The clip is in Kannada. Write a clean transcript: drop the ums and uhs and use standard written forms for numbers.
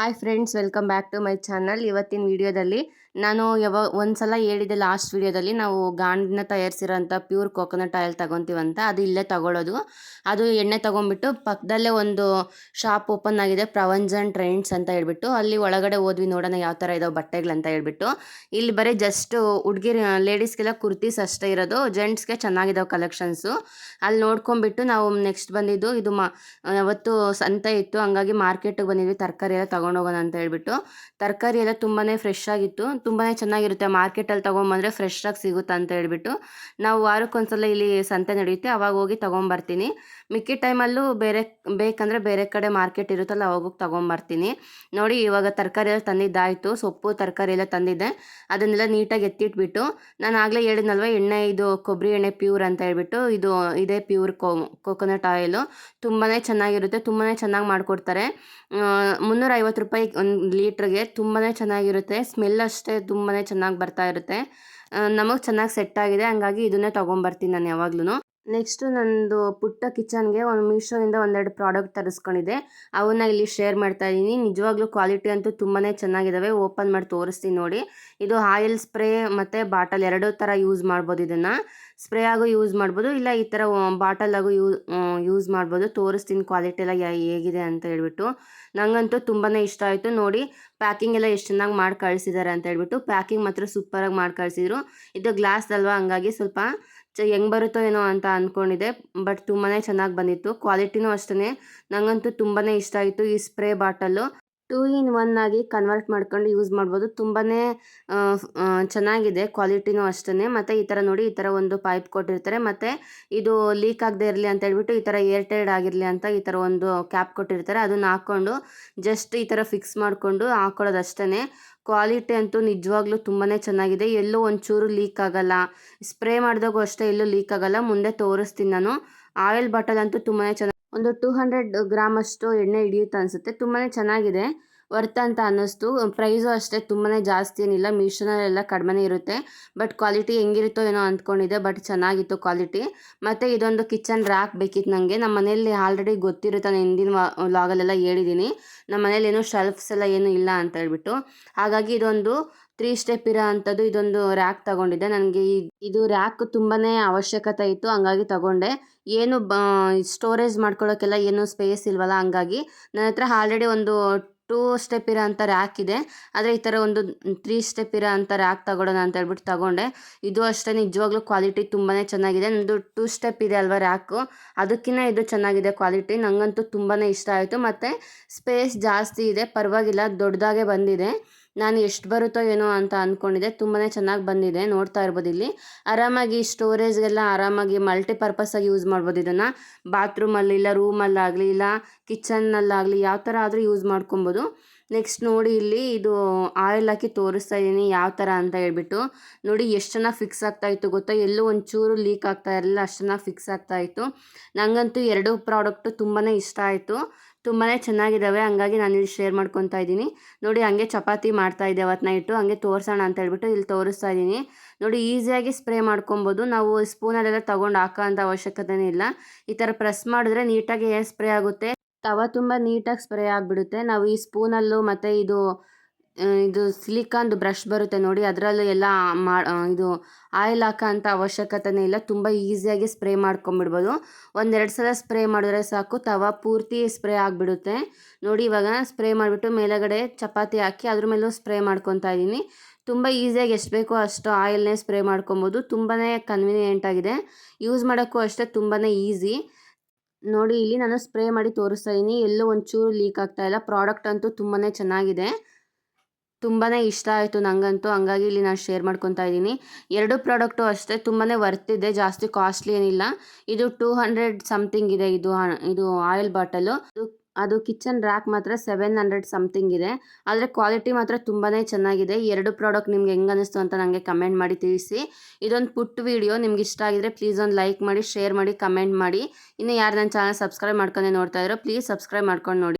Hi friends, welcome back to my channel. ಇವತ್ತಿನ ವಿಡಿಯೋದಲ್ಲಿ ನಾನು ಒಂದ್ಸಲ ಹೇಳಿದೆ ಲಾಸ್ಟ್ ವಿಡಿಯೋದಲ್ಲಿ, ನಾವು ಗಾಂಡಿನ ತಯಾರಿಸಿರೋಂಥ ಪ್ಯೂರ್ ಕೋಕೋನಟ್ ಆಯಿಲ್ ತಗೊತೀವಂತ. ಅದು ಇಲ್ಲೇ ತಗೊಳ್ಳೋದು. ಅದು ಎಣ್ಣೆ ತೊಗೊಂಡ್ಬಿಟ್ಟು ಪಕ್ಕದಲ್ಲೇ ಒಂದು ಶಾಪ್ ಓಪನ್ ಆಗಿದೆ, ಪ್ರವಂಜನ್ ಟ್ರೆಂಡ್ಸ್ ಅಂತ ಹೇಳ್ಬಿಟ್ಟು. ಅಲ್ಲಿ ಒಳಗಡೆ ಹೋದ್ವಿ ನೋಡೋಣ ಯಾವ ಥರ ಇದಾವೆ ಬಟ್ಟೆಗಳಂತ ಹೇಳ್ಬಿಟ್ಟು. ಇಲ್ಲಿ ಬರೀ ಜಸ್ಟ್ ಹುಡುಗಿರು ಲೇಡೀಸ್ಗೆಲ್ಲ ಕುರ್ತೀಸ್ ಅಷ್ಟೇ ಇರೋದು, ಜೆಂಟ್ಸ್ಗೆ ಚೆನ್ನಾಗಿದ್ದಾವೆ ಕಲೆಕ್ಷನ್ಸು. ಅಲ್ಲಿ ನೋಡ್ಕೊಂಡ್ಬಿಟ್ಟು ನಾವು ನೆಕ್ಸ್ಟ್ ಬಂದಿದ್ದು ಇದು ಅವತ್ತು ಸಂತೆ ಇತ್ತು, ಹಂಗಾಗಿ ಮಾರ್ಕೆಟಿಗೆ ಬಂದಿದ್ವಿ ತರಕಾರಿ ಎಲ್ಲ ತೊಗೊಂಡೋಗೋಣ ಅಂತ ಹೇಳ್ಬಿಟ್ಟು. ತರಕಾರಿ ಎಲ್ಲ ತುಂಬಾ ಫ್ರೆಶ್ ಆಗಿತ್ತು, ತುಂಬಾ ಚೆನ್ನಾಗಿರುತ್ತೆ. ಮಾರ್ಕೆಟಲ್ಲಿ ತೊಗೊಂಬಂದರೆ ಫ್ರೆಶ್ ಆಗಿ ಸಿಗುತ್ತೆ ಅಂತ ಹೇಳ್ಬಿಟ್ಟು ನಾವು ವಾರಕ್ಕೊಂದ್ಸಲ ಇಲ್ಲಿ ಸಂತೆ ನಡೆಯುತ್ತೆ, ಅವಾಗ ಹೋಗಿ ತೊಗೊಂಬರ್ತೀನಿ. ಮಿಕ್ಕಿ ಟೈಮಲ್ಲೂ ಬೇಕಂದರೆ ಬೇರೆ ಕಡೆ ಮಾರ್ಕೆಟ್ ಇರುತ್ತಲ್ಲ ಅವಾಗ ತೊಗೊಂಬರ್ತೀನಿ. ನೋಡಿ, ಇವಾಗ ತರಕಾರಿ ಎಲ್ಲ ತಂದಿದ್ದಾಯಿತು, ಸೊಪ್ಪು ತರಕಾರಿ ಎಲ್ಲ ತಂದಿದ್ದೆ. ಅದನ್ನೆಲ್ಲ ನೀಟಾಗಿ ಎತ್ತಿಟ್ಬಿಟ್ಟು, ನಾನು ಆಗಲೇ ಹೇಳಿದ್ನಲ್ವ ಎಣ್ಣೆ, ಇದು ಕೊಬ್ಬರಿ ಎಣ್ಣೆ ಪ್ಯೂರ್ ಅಂತ ಹೇಳ್ಬಿಟ್ಟು, ಇದೇ ಪ್ಯೂರ್ ಕೋಕೋನಟ್ ಆಯಿಲು. ತುಂಬಾ ಚೆನ್ನಾಗಿರುತ್ತೆ, ತುಂಬಾ ಚೆನ್ನಾಗಿ ಮಾಡಿಕೊಡ್ತಾರೆ. 350 ರೂಪಾಯಿ ಒಂದು ಲೀಟ್ರಿಗೆ. ತುಂಬಾ ಚೆನ್ನಾಗಿರುತ್ತೆ, ಸ್ಮೆಲ್ ಅಷ್ಟೇ ತುಂಬಾ ಚೆನ್ನಾಗಿ ಬರ್ತಾ ಇರುತ್ತೆ. ನಮಗೆ ಚೆನ್ನಾಗಿ ಸೆಟ್ ಆಗಿದೆ, ಹಂಗಾಗಿ ಇದನ್ನೇ ತೊಗೊಂಬರ್ತೀನಿ ನಾನು ಯಾವಾಗ್ಲೂ. ನೆಕ್ಸ್ಟು ನಂದು ಪುಟ್ಟ ಕಿಚನ್ಗೆ ಮೀಶೋಯಿಂದ ಒಂದೆರಡು ಪ್ರಾಡಕ್ಟ್ ತರಿಸ್ಕೊಂಡಿದ್ದೆ, ಅವನ್ನ ಇಲ್ಲಿ ಶೇರ್ ಮಾಡ್ತಾ ಇದ್ದೀನಿ. ನಿಜವಾಗ್ಲೂ ಕ್ವಾಲಿಟಿ ಅಂತೂ ತುಂಬಾ ಚೆನ್ನಾಗಿದ್ದಾವೆ. ಓಪನ್ ಮಾಡಿ ತೋರಿಸ್ತೀನಿ ನೋಡಿ. ಇದು ಆಯಿಲ್ ಸ್ಪ್ರೇ ಮತ್ತು ಬಾಟಲ್ ಎರಡೂ ಥರ ಯೂಸ್ ಮಾಡ್ಬೋದು. ಇದನ್ನು ಸ್ಪ್ರೇ ಆಗು ಯೂಸ್ ಮಾಡ್ಬೋದು, ಇಲ್ಲ ಈ ಥರ ಬಾಟಲಾಗೂ ಯೂಸ್ ಮಾಡ್ಬೋದು. ತೋರಿಸ್ತೀನಿ ಕ್ವಾಲಿಟಿ ಎಲ್ಲ ಹೇಗಿದೆ ಅಂತ ಹೇಳ್ಬಿಟ್ಟು. ನನಗಂತೂ ತುಂಬಾ ಇಷ್ಟ ಆಯಿತು. ನೋಡಿ, ಪ್ಯಾಕಿಂಗ್ ಎಲ್ಲ ಎಷ್ಟು ಚೆನ್ನಾಗಿ ಮಾಡಿ ಕಳಿಸಿದ್ದಾರೆ ಅಂತ ಹೇಳ್ಬಿಟ್ಟು. ಪ್ಯಾಕಿಂಗ್ ಮಾತ್ರ ಸೂಪರಾಗಿ ಮಾಡಿ ಕಳಿಸಿದ್ರು. ಇದು ಗ್ಲಾಸ್ ಅಲ್ವಾ, ಹಂಗಾಗಿ ಸ್ವಲ್ಪ ಹೆಂಗೆ ಬರುತ್ತೋ ಏನೋ ಅಂತ ಅಂದ್ಕೊಂಡಿದ್ದೆ, ಬಟ್ ತುಂಬಾ ಚೆನ್ನಾಗಿ ಬಂದಿತ್ತು. ಕ್ವಾಲಿಟಿನೂ ಅಷ್ಟೇ, ನನಗಂತೂ ತುಂಬಾ ಇಷ್ಟ ಆಯಿತು. ಈ ಸ್ಪ್ರೇ ಬಾಟಲ್ಲು 2 in 1 ಆಗಿ ಕನ್ವರ್ಟ್ ಮಾಡ್ಕೊಂಡು ಯೂಸ್ ಮಾಡ್ಬೋದು. ತುಂಬಾ ಚೆನ್ನಾಗಿದೆ, ಕ್ವಾಲಿಟಿನೂ ಅಷ್ಟೇ. ಮತ್ತು ಈ ಥರ ನೋಡಿ, ಈ ಥರ ಒಂದು ಪೈಪ್ ಕೊಟ್ಟಿರ್ತಾರೆ, ಮತ್ತು ಇದು ಲೀಕ್ ಆಗದೆ ಇರಲಿ ಅಂತ ಹೇಳ್ಬಿಟ್ಟು ಈ ಥರ ಏರ್ಟೈಡ್ ಆಗಿರಲಿ ಅಂತ ಈ ಥರ ಒಂದು ಕ್ಯಾಪ್ ಕೊಟ್ಟಿರ್ತಾರೆ. ಅದನ್ನು ಹಾಕ್ಕೊಂಡು ಜಸ್ಟ್ ಈ ಥರ ಫಿಕ್ಸ್ ಮಾಡಿಕೊಂಡು ಹಾಕೊಳ್ಳೋದು ಅಷ್ಟೇ. ಕ್ವಾಲಿಟಿ ಅಂತೂ ನಿಜವಾಗ್ಲೂ ತುಂಬಾ ಚೆನ್ನಾಗಿದೆ, ಎಲ್ಲೂ ಒಂಚೂರು ಲೀಕ್ ಆಗೋಲ್ಲ. ಸ್ಪ್ರೇ ಮಾಡಿದಾಗೂ ಅಷ್ಟೇ ಎಲ್ಲೂ ಲೀಕ್ ಆಗೋಲ್ಲ. ಮುಂದೆ ತೋರಿಸ್ತೀನಿ ನಾನು. ಆಯಿಲ್ ಬಾಟಲ್ ಅಂತೂ ತುಂಬಾ ಚೆನ್ನಾಗಿ, ಒಂದು 200 ಗ್ರಾಮ್ ಅಷ್ಟು ಎಣ್ಣೆ ಹಿಡಿಯುತ್ತೆ ಅನಿಸುತ್ತೆ. ತುಂಬಾ ಚೆನ್ನಾಗಿದೆ, ವರ್ತ್ ಅಂತ ಅನ್ನಿಸ್ತು. ಪ್ರೈಸು ಅಷ್ಟೇ ತುಂಬಾ ಜಾಸ್ತಿ ಏನಿಲ್ಲ, ಮೀಶೋನಲ್ಲೆಲ್ಲ ಕಡಿಮೆನೇ ಇರುತ್ತೆ. ಬಟ್ ಕ್ವಾಲಿಟಿ ಹೆಂಗಿರುತ್ತೋ ಏನೋ ಅಂದ್ಕೊಂಡಿದ್ದೆ, ಬಟ್ ಚೆನ್ನಾಗಿತ್ತು ಕ್ವಾಲಿಟಿ. ಮತ್ತು ಇದೊಂದು ಕಿಚನ್ ರ್ಯಾಕ್ ಬೇಕಿತ್ತು ನನಗೆ. ನಮ್ಮ ಮನೆಯಲ್ಲಿ ಆಲ್ರೆಡಿ ಗೊತ್ತಿರುತ್ತೆ, ನಾನು ಹಿಂದಿನ ವ್ಲಾಗಲ್ಲೆಲ್ಲ ಹೇಳಿದ್ದೀನಿ, ನಮ್ಮ ಮನೇಲಿ ಏನೂ ಶೆಲ್ಫ್ಸ್ ಎಲ್ಲ ಏನೂ ಇಲ್ಲ ಅಂತ ಹೇಳ್ಬಿಟ್ಟು. ಹಾಗಾಗಿ ಇದೊಂದು 3 ಸ್ಟೆಪ್ ಇರೋ ಅಂಥದ್ದು ಇದೊಂದು ರ್ಯಾಕ್ ತೊಗೊಂಡಿದ್ದೆ. ನನಗೆ ಇದು ರ್ಯಾಕ್ ತುಂಬಾ ಅವಶ್ಯಕತೆ ಇತ್ತು, ಹಂಗಾಗಿ ತೊಗೊಂಡೆ. ಏನು ಸ್ಟೋರೇಜ್ ಮಾಡ್ಕೊಳ್ಳೋಕ್ಕೆಲ್ಲ ಏನು ಸ್ಪೇಸ್ ಇಲ್ವಲ್ಲ, ಹಂಗಾಗಿ ನನ್ನ ಹತ್ರ ಆಲ್ರೆಡಿ ಒಂದು 2 ಸ್ಟೆಪ್ ಇರೋ ಅಂಥ ರ್ಯಾಕ್ ಇದೆ. ಆದರೆ ಈ ಥರ ಒಂದು 3 ಸ್ಟೆಪ್ ಇರೋ ಅಂಥ ರ್ಯಾಕ್ ತೊಗೊಳೋಣ ಅಂತ ಹೇಳ್ಬಿಟ್ಟು ತೊಗೊಂಡೆ. ಇದು ಅಷ್ಟೇ ನಿಜವಾಗ್ಲೂ ಕ್ವಾಲಿಟಿ ತುಂಬಾ ಚೆನ್ನಾಗಿದೆ. ನಂದು 2 ಸ್ಟೆಪ್ ಇದೆ ಅಲ್ವಾ ರ್ಯಾಕು, ಅದಕ್ಕಿಂತ ಇದು ಚೆನ್ನಾಗಿದೆ ಕ್ವಾಲಿಟಿ. ನನಗಂತೂ ತುಂಬಾ ಇಷ್ಟ ಆಯಿತು. ಮತ್ತು ಸ್ಪೇಸ್ ಜಾಸ್ತಿ ಇದೆ, ಪರವಾಗಿಲ್ಲ, ದೊಡ್ಡದಾಗೆ ಬಂದಿದೆ. ನಾನು ಎಷ್ಟು ಬರುತ್ತೋ ಏನೋ ಅಂತ ಅಂದ್ಕೊಂಡಿದ್ದೆ, ತುಂಬಾ ಚೆನ್ನಾಗಿ ಬಂದಿದೆ. ನೋಡ್ತಾ ಇರ್ಬೋದು ಇಲ್ಲಿ. ಆರಾಮಾಗಿ ಸ್ಟೋರೇಜ್ಗೆಲ್ಲ ಆರಾಮಾಗಿ ಮಲ್ಟಿಪರ್ಪಸ್ಸಾಗಿ ಯೂಸ್ ಮಾಡ್ಬೋದು ಇದನ್ನು. ಬಾತ್ರೂಮಲ್ಲಿ, ಇಲ್ಲ ರೂಮಲ್ಲಾಗಲಿ, ಇಲ್ಲ ಕಿಚನ್ನಲ್ಲಾಗಲಿ, ಯಾವ ಥರ ಆದರೂ ಯೂಸ್ ಮಾಡ್ಕೊಬೋದು. ನೆಕ್ಸ್ಟ್ ನೋಡಿ, ಇಲ್ಲಿ ಇದು ಆಯಿಲ್ ಹಾಕಿ ತೋರಿಸ್ತಾ ಇದ್ದೀನಿ ಯಾವ ಥರ ಅಂತ ಹೇಳ್ಬಿಟ್ಟು. ನೋಡಿ ಎಷ್ಟು ಚೆನ್ನಾಗಿ ಫಿಕ್ಸ್ ಆಗ್ತಾಯಿತ್ತು ಗೊತ್ತಾ, ಎಲ್ಲೂ ಒಂಚೂರು ಲೀಕ್ ಆಗ್ತಾ ಇರಲಿಲ್ಲ, ಅಷ್ಟು ಚೆನ್ನಾಗಿ ಫಿಕ್ಸ್ ಆಗ್ತಾಯಿತ್ತು. ನನಗಂತೂ 2 ಪ್ರಾಡಕ್ಟು ತುಂಬಾ ಇಷ್ಟ ಆಯಿತು, ತುಂಬಾ ಚೆನ್ನಾಗಿದ್ದಾವೆ, ಹಂಗಾಗಿ ನಾನು ಇಲ್ಲಿ ಶೇರ್ ಮಾಡ್ಕೊತಾ ಇದ್ದೀನಿ. ನೋಡಿ, ಹಂಗೆ ಚಪಾತಿ ಮಾಡ್ತಾಯಿದ್ದೆ ಅವತ್ತು ನೈಟು, ಹಂಗೆ ತೋರಿಸೋಣ ಅಂತ ಹೇಳ್ಬಿಟ್ಟು ಇಲ್ಲಿ ತೋರಿಸ್ತಾ ಇದ್ದೀನಿ. ನೋಡಿ, ಈಸಿಯಾಗಿ ಸ್ಪ್ರೇ ಮಾಡ್ಕೊಬೋದು. ನಾವು ಸ್ಪೂನಲ್ಲೆಲ್ಲ ತೊಗೊಂಡು ಹಾಕೋ ಅಂಥ ಅವಶ್ಯಕತೆನೇ ಇಲ್ಲ. ಈ ಥರ ಪ್ರೆಸ್ ಮಾಡಿದ್ರೆ ನೀಟಾಗಿ ಸ್ಪ್ರೇ ಆಗುತ್ತೆ, ತವ ತುಂಬ ನೀಟಾಗಿ ಸ್ಪ್ರೇ ಆಗಿಬಿಡುತ್ತೆ. ನಾವು ಈ ಸ್ಪೂನಲ್ಲೂ ಮತ್ತು ಇದು ಸಿಲಿಕಾನ್ದು ಬ್ರಷ್ ಬರುತ್ತೆ ನೋಡಿ, ಅದರಲ್ಲೂ ಎಲ್ಲ ಇದು ಆಯಿಲ್ ಹಾಕೋ ಅಂಥ ಅವಶ್ಯಕತೆನೇ ಇಲ್ಲ. ತುಂಬ ಈಸಿಯಾಗಿ ಸ್ಪ್ರೇ ಮಾಡ್ಕೊಂಬಿಡ್ಬೋದು. 1-2 ಸಲ ಸ್ಪ್ರೇ ಮಾಡಿದ್ರೆ ಸಾಕು, ತವ ಪೂರ್ತಿ ಸ್ಪ್ರೇ ಆಗಿಬಿಡುತ್ತೆ. ನೋಡಿ, ಇವಾಗ ಸ್ಪ್ರೇ ಮಾಡಿಬಿಟ್ಟು ಮೇಲುಗಡೆ ಚಪಾತಿ ಹಾಕಿ ಅದ್ರ ಮೇಲೂ ಸ್ಪ್ರೇ ಮಾಡ್ಕೊತಾ ಇದ್ದೀನಿ. ತುಂಬ ಈಸಿಯಾಗಿ ಎಷ್ಟು ಬೇಕೋ ಅಷ್ಟು ಆಯಿಲ್ನೇ ಸ್ಪ್ರೇ ಮಾಡ್ಕೊಬೋದು. ತುಂಬಾ ಕನ್ವೀನಿಯೆಂಟ್ ಆಗಿದೆ, ಯೂಸ್ ಮಾಡೋಕ್ಕೂ ಅಷ್ಟೇ ತುಂಬಾ ಈಸಿ. ನೋಡಿ, ಇಲ್ಲಿ ನಾನು ಸ್ಪ್ರೇ ಮಾಡಿ ತೋರಿಸ್ತಾ ಇದ್ದೀನಿ, ಎಲ್ಲೂ ಒಂಚೂರು ಲೀಕ್ ಆಗ್ತಾಯಿಲ್ಲ. ಪ್ರಾಡಕ್ಟ್ ಅಂತೂ ತುಂಬಾ ಚೆನ್ನಾಗಿದೆ, ತುಂಬಾ ಇಷ್ಟ ಆಯಿತು ನನಗಂತೂ, ಹಂಗಾಗಿ ಇಲ್ಲಿ ನಾನು ಶೇರ್ ಮಾಡ್ಕೊತಾ ಇದ್ದೀನಿ. 2 ಪ್ರಾಡಕ್ಟು ಅಷ್ಟೇ ತುಂಬಾ ವರ್ತ್ ಇದೆ, ಜಾಸ್ತಿ ಕಾಸ್ಟ್ಲಿ ಏನಿಲ್ಲ. ಇದು 200 ಸಮಥಿಂಗ್ ಇದೆ, ಇದು ಆಯಿಲ್ ಬಾಟಲು. ಅದು ಕಿಚನ್ ರ್ಯಾಕ್ ಮಾತ್ರ 700 ಸಮಥಿಂಗ್ ಇದೆ. ಆದರೆ ಕ್ವಾಲಿಟಿ ಮಾತ್ರ ತುಂಬಾ ಚೆನ್ನಾಗಿದೆ. 2 ಪ್ರಾಡಕ್ಟ್ ನಿಮ್ಗೆ ಹೆಂಗೆ ಅನ್ನಿಸ್ತು ಅಂತ ನನಗೆ ಕಮೆಂಟ್ ಮಾಡಿ ತಿಳಿಸಿ. ಇದೊಂದು ಪುಟ್ಟ ವಿಡಿಯೋ, ನಿಮ್ಗೆ ಇಷ್ಟ ಆಗಿದ್ರೆ ಪ್ಲೀಸ್ ಒಂದು ಲೈಕ್ ಮಾಡಿ, ಶೇರ್ ಮಾಡಿ, ಕಮೆಂಟ್ ಮಾಡಿ. ಇನ್ನು ಯಾರು ನನ್ನ ಚಾನಲ್ ಸಬ್ಸ್ಕ್ರೈಬ್ ಮಾಡ್ಕೊಂಡೆ ನೋಡ್ತಾ ಇದ್ರೋ ಪ್ಲೀಸ್ ಸಬ್ಸ್ಕ್ರೈಬ್ ಮಾಡ್ಕೊಂಡು ನೋಡಿ.